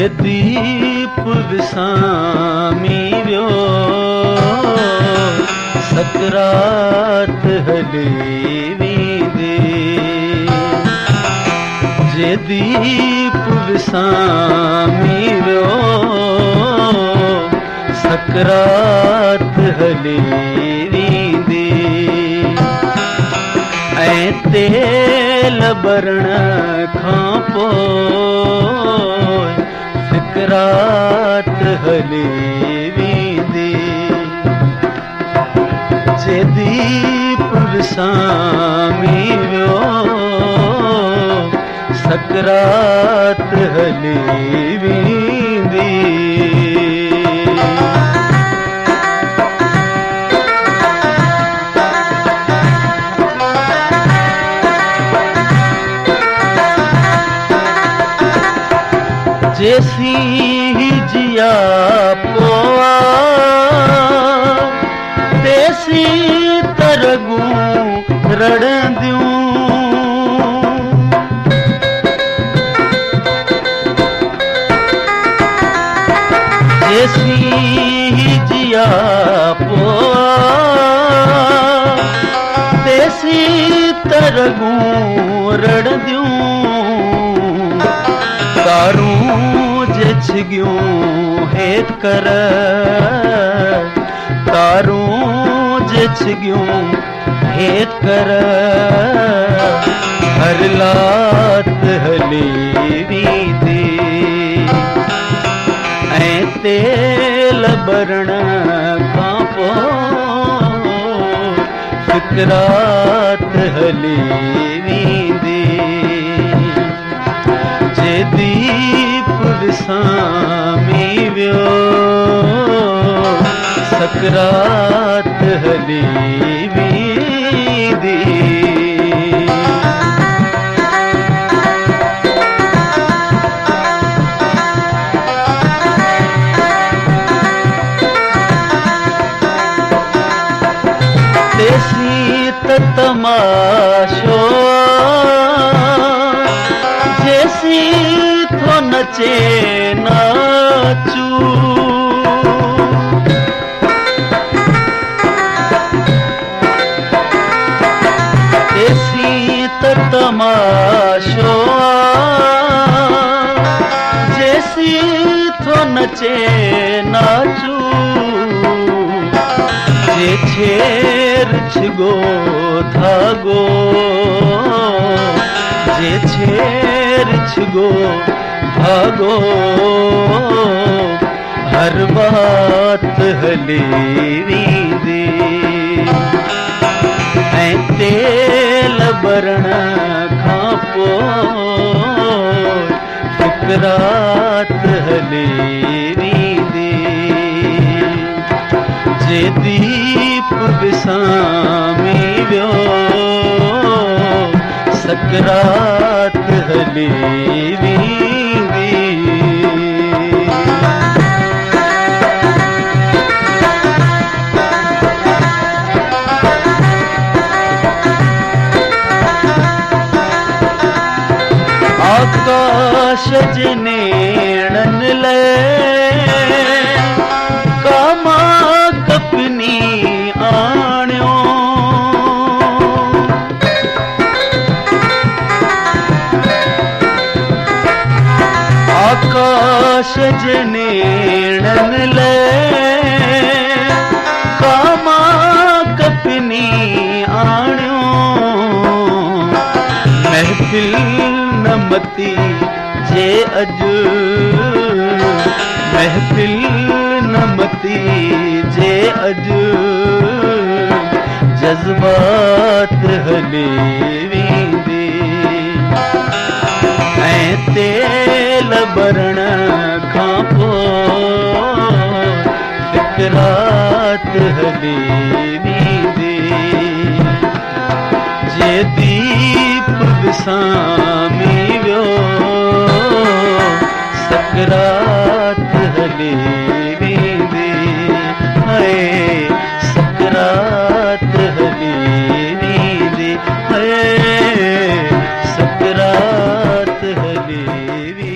जे दीप विसामी वियो सकरात हली वेंदे। जे दीप विसामी वियो सकरात हली वेंदे। ऐं तेल बरण खां पोइ फिकरात हली वेंदे। जे दीप विसामी वियो सकरात हली वेंदी। जैसी जिया पोआ तेसी तरगूं रड़ंदियूं। जैसी जिया पोआ तेसी तरगूं रड़ंदियूं। तारूं छिगियूं हेत कर तारूं जे छिगियूं हेत कर हर लात हली वेंदे। ऐं तेल बरण खां पोइ फिकरात हली वेंदे। जे दीप विसामी वियो सकरात हली वेंदी। तेसी त तमाशो जैसी थो नचे नाचू। तेसी त तमाशो जैसी थो नचे नाचू। जे छेर छिगो धागो जे छेर छिगो भागो हर बात हली वेंदे। ऐं तेल बरण खां पोइ फिकरात हली वेंदे। जे दीप विसामी वियो सकरात हली वेंदी। आकाश जे नेणन लए कामा कपनी आणियो। आकाश जे नेणन लए कामा कपनी आणियो। महफिल नमती जे अॼु महफिल नमती जे अॼु जज़्बात हली वेंदे। ऐं तेल बरण खां पोइ फिकरात हली वेंदे। जे दीप विसामी वियो सकरात हली वेंदे। हाय सकरात हली वेंदे। हाय सकरात हली वेंदे।